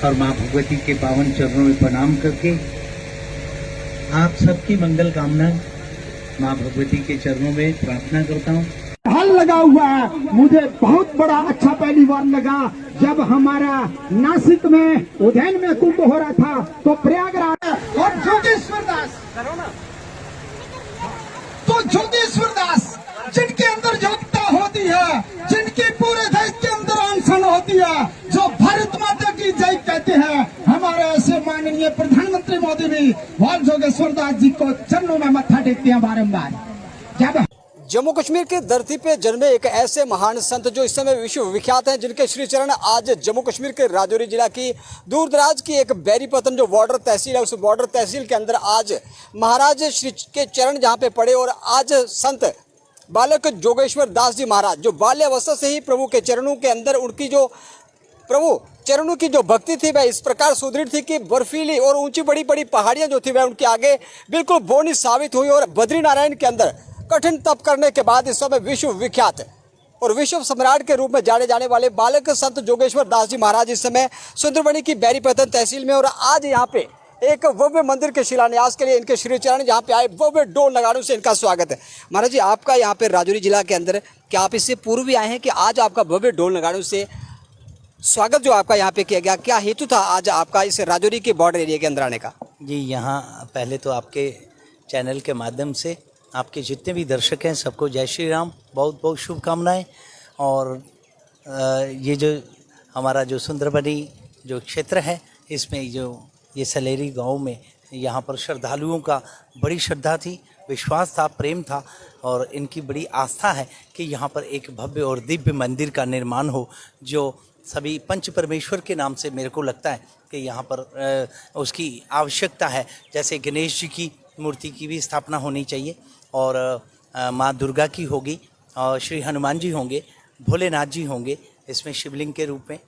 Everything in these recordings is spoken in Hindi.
और माँ भगवती के पावन चरणों में प्रणाम करके आप सबकी मंगल कामना माँ भगवती के चरणों में प्रार्थना करता हूँ। हल लगा हुआ है, मुझे बहुत बड़ा अच्छा पहली बार लगा जब हमारा नासिक में उज्जैन में कुंभ हो रहा था तो प्रयागराज और जोगेश्वर दास जिनके अंदर योग्यता होती है, जिनके पूरे देश के अंदर अनशन होती है, जो भारत माता की जय कहते हैं, हमारे ऐसे माननीय प्रधानमंत्री मोदी भी और जोगेश्वर दास जी को चरणों में मत्था टेकते हैं बारम्बार। जब जम्मू कश्मीर की धरती पे जन्मे एक ऐसे महान संत जो इस समय विश्व विख्यात हैं, जिनके श्री चरण आज जम्मू कश्मीर के राजौरी जिला की दूर दराज की एक बैरीपतन जो बॉर्डर तहसील है, उस बॉर्डर तहसील के अंदर आज महाराज श्री के चरण जहाँ पे पड़े और आज संत बालक जोगेश्वर दास जी महाराज जो बाल्यावस्था से ही प्रभु के चरणों के अंदर उनकी जो प्रभु चरणों की जो भक्ति थी वह इस प्रकार सुदृढ़ थी कि बर्फीली और ऊंची बड़ी बड़ी पहाड़ियां जो थी वह उनके आगे बिल्कुल बोनी साबित हुई और बद्रीनारायण के अंदर कठिन तप करने के बाद इस समय विश्व विख्यात और विश्व सम्राट के रूप में जाने जाने वाले बालक संत जोगेश्वर दास जी महाराज इस समय सुंदरबनी की बैरीपतन तहसील में और आज यहाँ पे एक भव्य मंदिर के शिलान्यास के लिए इनके श्री चरण यहाँ पे आए, भव्य डोल नगाड़ों से इनका स्वागत है। महाराज जी, आपका यहाँ पे राजौरी जिला के अंदर क्या आप इससे पूर्व भी आए हैं कि आज आपका भव्य डोल नगाड़ों से स्वागत जो आपका यहाँ पे किया गया, क्या हेतु था आज आपका इस राजौरी के बॉर्डर एरिया के अंदर आने का? जी, यहाँ पहले तो आपके चैनल के माध्यम से आपके जितने भी दर्शक हैं सबको जय श्री राम, बहुत बहुत शुभकामनाएं। और ये जो हमारा जो सुंदरबनी जो क्षेत्र है, इसमें जो ये सलेरी गांव में यहाँ पर श्रद्धालुओं का बड़ी श्रद्धा थी, विश्वास था, प्रेम था और इनकी बड़ी आस्था है कि यहाँ पर एक भव्य और दिव्य मंदिर का निर्माण हो, जो सभी पंच परमेश्वर के नाम से मेरे को लगता है कि यहाँ पर उसकी आवश्यकता है। जैसे गणेश जी की मूर्ति की भी स्थापना होनी चाहिए और माँ दुर्गा की होगी और श्री हनुमान जी होंगे, भोलेनाथ जी होंगे इसमें शिवलिंग के रूप में।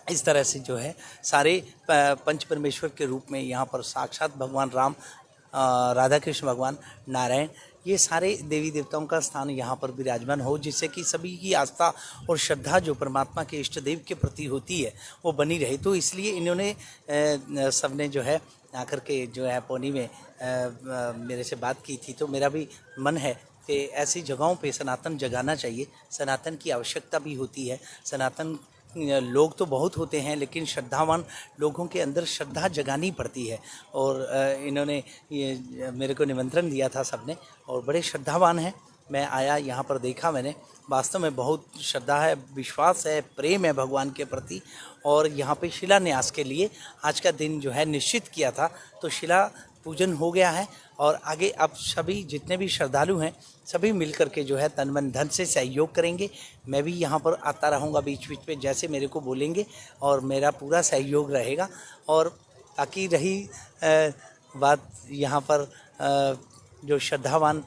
इस तरह से जो है सारे पंच परमेश्वर के रूप में यहाँ पर साक्षात भगवान राम, राधा कृष्ण भगवान, नारायण, ये सारे देवी देवताओं का स्थान यहाँ पर विराजमान हो, जिससे कि सभी की आस्था और श्रद्धा जो परमात्मा के इष्ट देव के प्रति होती है वो बनी रहे। तो इसलिए इन्होंने सबने जो है आकर के जो है पौनी में मेरे से बात की थी। तो मेरा भी मन है कि ऐसी जगहों पे सनातन जगाना चाहिए, सनातन की आवश्यकता भी होती है। सनातन लोग तो बहुत होते हैं लेकिन श्रद्धावान लोगों के अंदर श्रद्धा जगानी पड़ती है। और इन्होंने ये मेरे को निमंत्रण दिया था सबने और बड़े श्रद्धावान हैं। मैं आया, यहाँ पर देखा मैंने, वास्तव में बहुत श्रद्धा है, विश्वास है, प्रेम है भगवान के प्रति। और यहाँ पे शिलान्यास के लिए आज का दिन जो है निश्चित किया था, तो शिला पूजन हो गया है और आगे अब सभी जितने भी श्रद्धालु हैं सभी मिल कर के जो है तन मन धन से सहयोग करेंगे। मैं भी यहाँ पर आता रहूँगा बीच बीच में, जैसे मेरे को बोलेंगे और मेरा पूरा सहयोग रहेगा। और बाकी रही बात यहाँ पर जो श्रद्धावान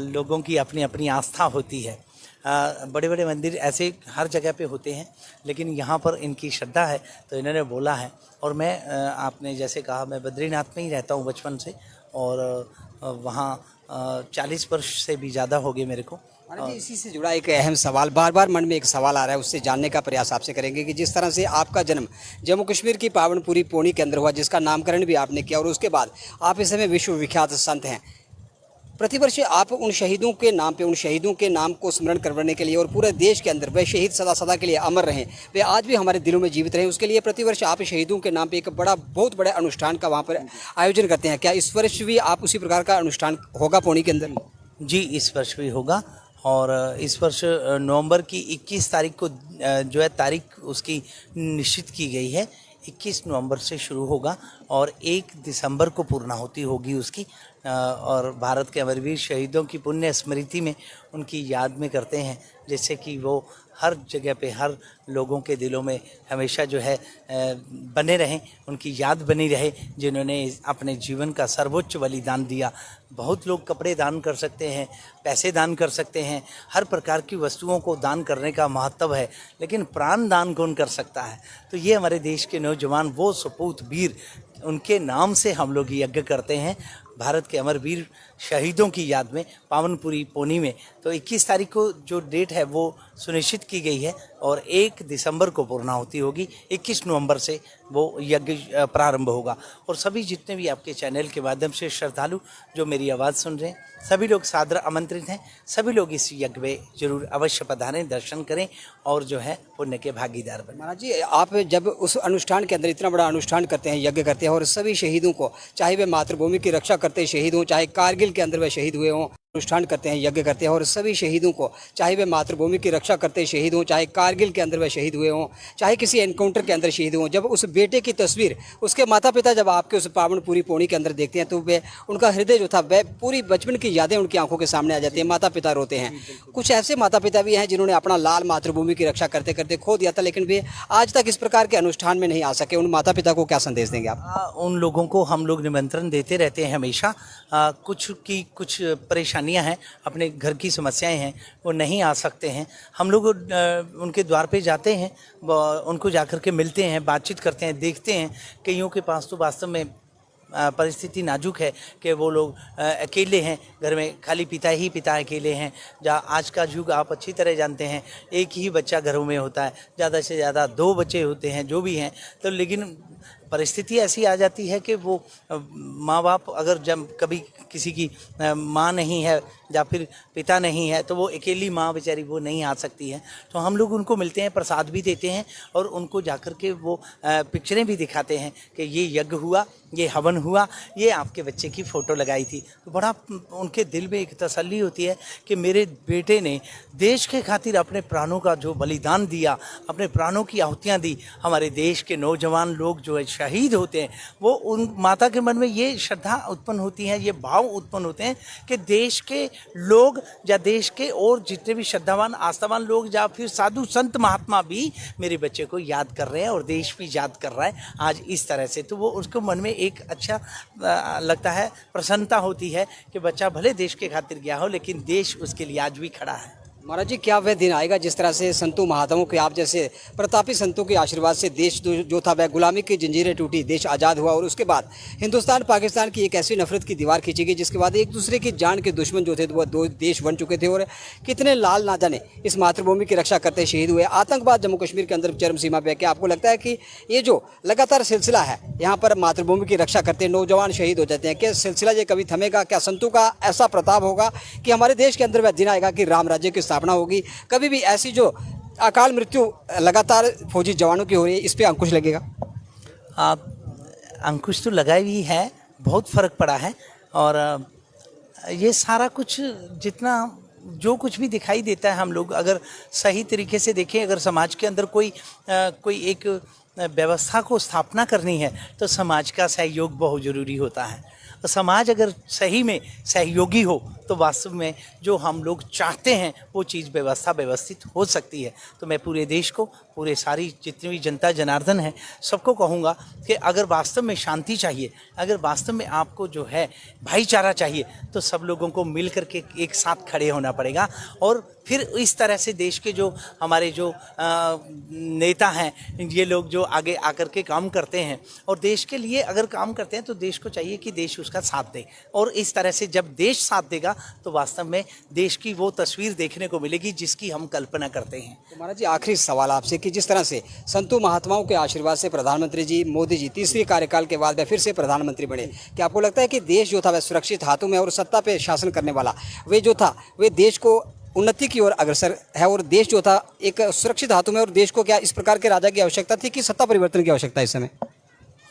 लोगों की अपनी अपनी आस्था होती है। बड़े बड़े मंदिर ऐसे हर जगह पे होते हैं लेकिन यहाँ पर इनकी श्रद्धा है तो इन्होंने बोला है। और मैं आपने जैसे कहा, मैं बद्रीनाथ में ही रहता हूँ बचपन से और वहाँ 40 वर्ष से भी ज़्यादा हो गए मेरे को। इसी से जुड़ा एक अहम सवाल, बार बार मन में एक सवाल आ रहा है, उससे जानने का प्रयास आपसे करेंगे कि जिस तरह से आपका जन्म जम्मू कश्मीर की पावनपुरी पौनी के अंदर हुआ, जिसका नामकरण भी आपने किया और उसके बाद आप इस समय विश्व विख्यात संत हैं, प्रतिवर्ष आप उन शहीदों के नाम पे, उन शहीदों के नाम को स्मरण करवाने के लिए और पूरे देश के अंदर वे शहीद सदा सदा के लिए अमर रहें, वे आज भी हमारे दिलों में जीवित रहें, उसके लिए प्रतिवर्ष आप शहीदों के नाम पे एक बहुत बड़े अनुष्ठान का वहाँ पर आयोजन करते हैं। क्या इस वर्ष भी आप उसी प्रकार का अनुष्ठान होगा पौनी के अंदर? जी, इस वर्ष भी होगा और इस वर्ष नवंबर की 21 तारीख को जो है तारीख उसकी निश्चित की गई है। 21 नवंबर से शुरू होगा और 1 दिसंबर को पूर्णाहुति होगी उसकी। और भारत के अमरवीर शहीदों की पुण्य स्मृति में उनकी याद में करते हैं, जिससे कि वो हर जगह पे हर लोगों के दिलों में हमेशा जो है बने रहें, उनकी याद बनी रहे जिन्होंने अपने जीवन का सर्वोच्च बलिदान दिया। बहुत लोग कपड़े दान कर सकते हैं, पैसे दान कर सकते हैं, हर प्रकार की वस्तुओं को दान करने का महत्व है, लेकिन प्राण दान कौन कर सकता है? तो ये हमारे देश के नौजवान वो सपूत वीर, उनके नाम से हम लोग यज्ञ करते हैं भारत के अमर वीर शहीदों की याद में पावनपुरी पौनी में। तो 21 तारीख को जो डेट है वो सुनिश्चित की गई है, और 1 दिसंबर को पूर्णाहुति होगी। 21 नवंबर से वो यज्ञ प्रारंभ होगा और सभी जितने भी आपके चैनल के माध्यम से श्रद्धालु जो मेरी आवाज़ सुन रहे हैं सभी लोग सादर आमंत्रित हैं। सभी लोग इस यज्ञ में जरूर अवश्य पधारें, दर्शन करें और जो है पुण्य के भागीदार बने। महाराज जी, आप जब उस अनुष्ठान के अंदर इतना बड़ा अनुष्ठान करते हैं, यज्ञ करते हैं और सभी शहीदों को, चाहे वे मातृभूमि की रक्षा करते शहीद हों, चाहे कारगिल के अंदर वे शहीद हुए हों, अनुष्ठान करते हैं, यज्ञ करते हैं और सभी शहीदों को, चाहे वे मातृभूमि की रक्षा करते शहीद हों, चाहे कारगिल के अंदर वे शहीद हुए हों, चाहे किसी एनकाउंटर के अंदर शहीद हों, जब उस बेटे की तस्वीर उसके माता पिता जब आपके उस पावन पूरी पौड़ी के अंदर देखते हैं तो वे उनका हृदय जो था वह पूरी बचपन की यादें उनकी आंखों के सामने आ जाती हैं। माता पिता रोते हैं। कुछ ऐसे माता पिता भी हैं जिन्होंने अपना लाल मातृभूमि की रक्षा करते करते खो दिया था, लेकिन वे आज तक इस प्रकार के अनुष्ठान में नहीं आ सके। उन माता पिता को क्या संदेश देंगे आप? उन लोगों को हम लोग निमंत्रण देते रहते हैं हमेशा। कुछ परेशानियां हैं, अपने घर की समस्याएं हैं, वो नहीं आ सकते हैं। हम लोग उनके द्वार पे जाते हैं, उनको जाकर के मिलते हैं, बातचीत करते हैं, देखते हैं। कईयों के पास तो वास्तव में परिस्थिति नाजुक है कि वो लोग अकेले हैं, घर में खाली पिता अकेले हैं। जहाँ आज का युग आप अच्छी तरह जानते हैं, एक ही बच्चा घरों में होता है, ज़्यादा से ज़्यादा 2 बच्चे होते हैं जो भी हैं। तो लेकिन परिस्थिति ऐसी आ जाती है कि वो माँ बाप अगर जब कभी किसी की माँ नहीं है या फिर पिता नहीं है तो वो अकेली माँ बेचारी वो नहीं आ सकती है। तो हम लोग उनको मिलते हैं, प्रसाद भी देते हैं और उनको जाकर के वो पिक्चरें भी दिखाते हैं कि ये यज्ञ हुआ, ये हवन हुआ, ये आपके बच्चे की फ़ोटो लगाई थी। तो बड़ा उनके दिल में एक तसल्ली होती है कि मेरे बेटे ने देश के खातिर अपने प्राणों का जो बलिदान दिया, अपने प्राणों की आहुतियाँ दी। हमारे देश के नौजवान लोग जो है शहीद होते हैं, वो उन माता के मन में ये श्रद्धा उत्पन्न होती है, ये भाव उत्पन्न होते हैं कि देश के लोग या देश के और जितने भी श्रद्धावान आस्थावान लोग या फिर साधु संत महात्मा भी मेरे बच्चे को याद कर रहे हैं और देश भी याद कर रहा है आज इस तरह से। तो वो उसको मन में एक अच्छा लगता है, प्रसन्नता होती है कि बच्चा भले देश के खातिर गया हो लेकिन देश उसके लिए आज भी खड़ा है। महाराज जी, क्या वह दिन आएगा जिस तरह से संतों महात्माओं के, आप जैसे प्रतापी संतों के आशीर्वाद से देश जो था वह गुलामी की जंजीरें टूटी, देश आज़ाद हुआ और उसके बाद हिंदुस्तान पाकिस्तान की एक ऐसी नफरत की दीवार खींची गई जिसके बाद एक दूसरे की जान के दुश्मन जो थे वो 2 देश बन चुके थे और कितने लाल ना जाने इस मातृभूमि की रक्षा करते शहीद हुए। आतंकवाद जम्मू कश्मीर के अंदर चरम सीमा पर। क्या आपको लगता है कि ये जो लगातार सिलसिला है यहाँ पर मातृभूमि की रक्षा करते नौजवान शहीद हो जाते हैं, क्या सिलसिला ये कभी थमेगा? क्या संतों का ऐसा प्रताप होगा कि हमारे देश के अंदर वह दिन आएगा कि राम राज्य की स्थापना होगी? कभी भी ऐसी जो अकाल मृत्यु लगातार फौजी जवानों की हो रही है, इस पे अंकुश लगेगा? अंकुश तो लगा ही है, बहुत फर्क पड़ा है। और ये सारा कुछ जितना जो कुछ भी दिखाई देता है, हम लोग अगर सही तरीके से देखें, अगर समाज के अंदर कोई एक व्यवस्था को स्थापना करनी है तो समाज का सहयोग बहुत ज़रूरी होता है। तो समाज अगर सही में सहयोगी हो तो वास्तव में जो हम लोग चाहते हैं वो चीज़ व्यवस्थित हो सकती है। तो मैं पूरे देश को, पूरे सारी जितनी भी जनता जनार्दन है, सबको कहूँगा कि अगर वास्तव में शांति चाहिए, अगर वास्तव में आपको जो है भाईचारा चाहिए तो सब लोगों को मिल कर के एक साथ खड़े होना पड़ेगा। और फिर इस तरह से देश के जो हमारे जो नेता हैं, ये लोग जो आगे आकर के काम करते हैं और देश के लिए अगर काम करते हैं तो देश को चाहिए कि देश उसका साथ दे। और इस तरह से जब देश साथ देगा तो वास्तव में देश की वो तस्वीर देखने को मिलेगी जिसकी हम कल्पना करते हैं। तो महाराज जी, आखिरी सवाल आपसे कि जिस तरह से संतों महात्माओं के आशीर्वाद से प्रधानमंत्री जी मोदी जी तीसरी कार्यकाल के बाद वह फिर से प्रधानमंत्री बने, क्या आपको लगता है कि देश जो था वह सुरक्षित हाथों में और सत्ता पे शासन करने वाला वे जो था वे देश को उन्नति की ओर अग्रसर है और देश जो था एक सुरक्षित हाथों में, और देश को क्या इस प्रकार के राजा की आवश्यकता थी कि सत्ता परिवर्तन की आवश्यकता है इस समय?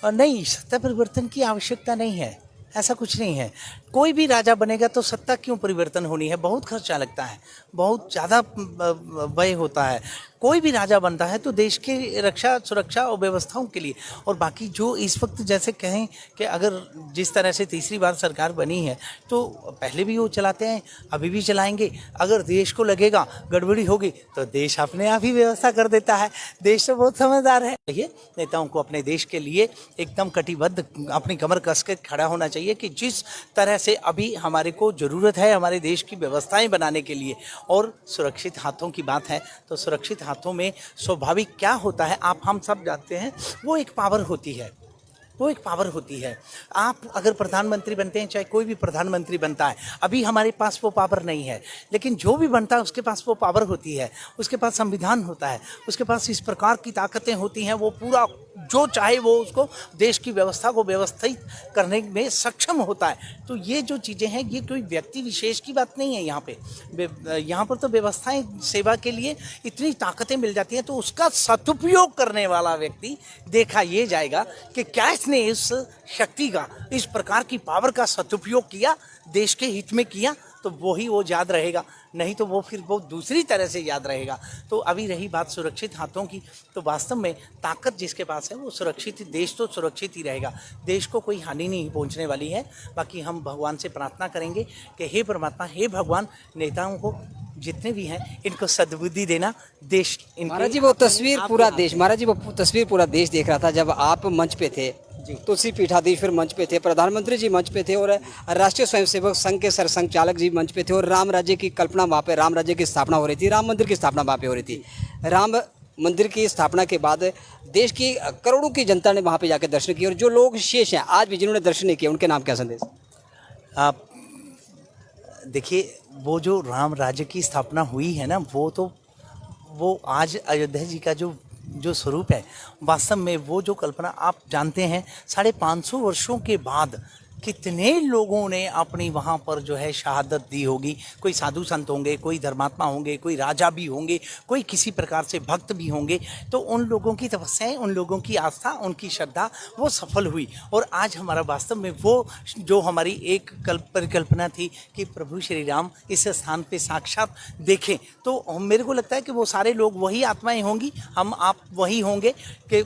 नहीं, सत्ता परिवर्तन की आवश्यकता नहीं है, ऐसा कुछ नहीं है। कोई भी राजा बनेगा तो सत्ता क्यों परिवर्तन होनी है? बहुत खर्चा लगता है, बहुत ज़्यादा व्यय होता है। कोई भी राजा बनता है तो देश की रक्षा, सुरक्षा और व्यवस्थाओं के लिए। और बाकी जो इस वक्त जैसे कहें कि अगर जिस तरह से तीसरी बार सरकार बनी है तो पहले भी वो चलाते हैं, अभी भी चलाएंगे। अगर देश को लगेगा गड़बड़ी होगी तो देश अपने आप ही व्यवस्था कर देता है। देश तो बहुत समझदार है। ये नेताओं को अपने देश के लिए एकदम कटिबद्ध अपनी कमर कस के खड़ा होना चाहिए कि जिस तरह से अभी हमारे को ज़रूरत है हमारे देश की व्यवस्थाएं बनाने के लिए। और सुरक्षित हाथों की बात है तो सुरक्षित हाथों में स्वाभाविक क्या होता है, आप हम सब जानते हैं, वो एक पावर होती है। वो एक पावर होती है। आप अगर प्रधानमंत्री बनते हैं, चाहे कोई भी प्रधानमंत्री बनता है, अभी हमारे पास वो पावर नहीं है, लेकिन जो भी बनता है उसके पास वो पावर होती है, उसके पास संविधान होता है, उसके पास इस प्रकार की ताकतें होती हैं, वो पूरा जो चाहे वो उसको देश की व्यवस्था को व्यवस्थित करने में सक्षम होता है। तो ये जो चीज़ें हैं, ये कोई व्यक्ति विशेष की बात नहीं है। यहाँ पर तो व्यवस्थाएं सेवा के लिए इतनी ताकतें मिल जाती हैं, तो उसका सदुपयोग करने वाला व्यक्ति देखा ये जाएगा कि क्या इसने इस शक्ति का, इस प्रकार की पावर का सदुपयोग किया, देश के हित में किया, तो वही वो याद रहेगा, नहीं तो वो फिर वो दूसरी तरह से याद रहेगा। तो अभी रही बात सुरक्षित हाथों की, तो वास्तव में ताकत जिसके पास है वो सुरक्षित, देश तो सुरक्षित ही रहेगा, देश को कोई हानि नहीं पहुंचने वाली है। बाकी हम भगवान से प्रार्थना करेंगे कि हे परमात्मा, हे भगवान, नेताओं को जितने भी हैं इनको सद्बुद्धि देना, देश। महाराज जी वो तस्वीर पूरा देश, महाराज जी वो तस्वीर पूरा देश देख रहा था जब आप मंच पे थे, तुलसी पीठाधीश फिर मंच पे थे, प्रधानमंत्री जी मंच पे थे और राष्ट्रीय स्वयंसेवक संघ के सरसंघचालक जी मंच पे थे, और राम राज्य की कल्पना वहाँ पे, राम राज्य की स्थापना हो रही थी, राम मंदिर की स्थापना वहाँ पे हो रही थी। राम मंदिर की स्थापना के बाद देश की करोड़ों की जनता ने वहाँ पे जाकर दर्शन किए, और जो लोग शेष हैं आज भी जिन्होंने दर्शन नहीं किए, उनके नाम क्या संदेश? आप देखिए, वो जो राम राज्य की स्थापना हुई है ना, वो आज अयोध्या जी का जो स्वरूप है, वास्तव में वो जो कल्पना आप जानते हैं, 550 वर्षों के बाद कितने लोगों ने अपनी वहाँ पर जो है शहादत दी होगी। कोई साधु संत होंगे, कोई धर्मात्मा होंगे, कोई राजा भी होंगे, कोई किसी प्रकार से भक्त भी होंगे। तो उन लोगों की तपस्याएं, उन लोगों की आस्था, उनकी श्रद्धा वो सफल हुई। और आज हमारा वास्तव में वो जो हमारी एक परिकल्पना थी कि प्रभु श्री राम इस स्थान पे साक्षात देखें, तो मेरे को लगता है कि वो सारे लोग वही आत्माएं होंगी, हम आप वही होंगे कि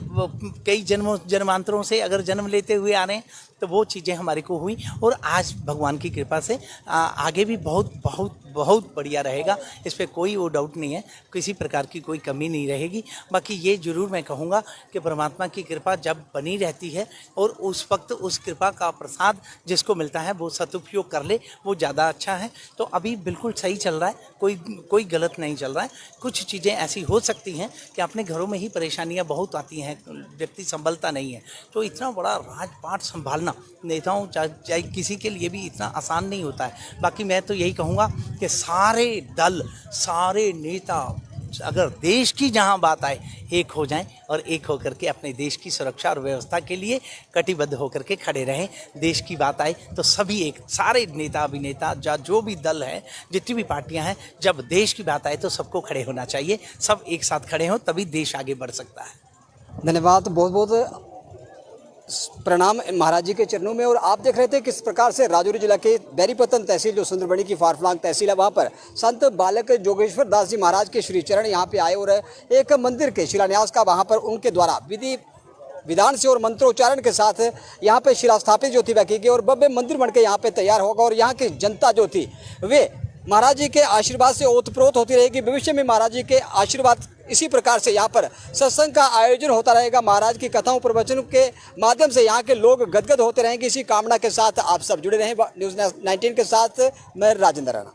कई जन्मांतरों से अगर जन्म लेते हुए आ रहे हैं, तो वो चीज़ें हमारे को हुई। और आज भगवान की कृपा से आगे भी बहुत बहुत बहुत बढ़िया रहेगा, इस पर कोई वो डाउट नहीं है, किसी प्रकार की कोई कमी नहीं रहेगी। बाकी ये ज़रूर मैं कहूँगा कि परमात्मा की कृपा जब बनी रहती है और उस वक्त उस कृपा का प्रसाद जिसको मिलता है वो सदुपयोग कर ले, वो ज़्यादा अच्छा है। तो अभी बिल्कुल सही चल रहा है, कोई गलत नहीं चल रहा है। कुछ चीज़ें ऐसी हो सकती हैं कि अपने घरों में ही परेशानियाँ बहुत आती हैं, व्यक्ति संभलता नहीं है। तो इतना बड़ा राजपाट संभालना नेताओं चाहे किसी के लिए भी इतना आसान नहीं होता है। बाकी मैं तो यही कहूँगा कि सारे दल, सारे नेता, अगर देश की जहां बात आए, एक हो जाएं और एक होकर के अपने देश की सुरक्षा और व्यवस्था के लिए कटिबद्ध होकर के खड़े रहें। देश की बात आए तो सभी एक, सारे नेता अभिनेता, जो भी दल है, जितनी भी पार्टियां हैं, जब देश की बात आए तो सबको खड़े होना चाहिए। सब एक साथ खड़े हों तभी देश आगे बढ़ सकता है। धन्यवाद, बहुत बहुत प्रणाम महाराज जी के चरणों में। और आप देख रहे थे किस प्रकार से राजौरी जिला के बैरीपतन तहसील जो सुंदरबनी की फारफलांग तहसील है, वहाँ पर संत बालक जोगेश्वर दास जी महाराज के श्री चरण यहाँ पे आए और एक मंदिर के शिलान्यास का वहाँ पर उनके द्वारा विधि विधान से और मंत्रोच्चारण के साथ यहाँ पे शिला स्थापित जो थी वह की गई और भव्य मंदिर बन के यहाँ पे तैयार होगा। और यहाँ की जनता जो थी वे महाराज जी के आशीर्वाद से ओतप्रोत होती रहेगी। भविष्य में महाराज जी के आशीर्वाद इसी प्रकार से यहाँ पर सत्संग का आयोजन होता रहेगा। महाराज की कथाओं प्रवचनों के माध्यम से यहाँ के लोग गदगद होते रहेंगे। इसी कामना के साथ आप सब जुड़े रहें। न्यूज़ 19 के साथ मैं राजेंद्र राणा।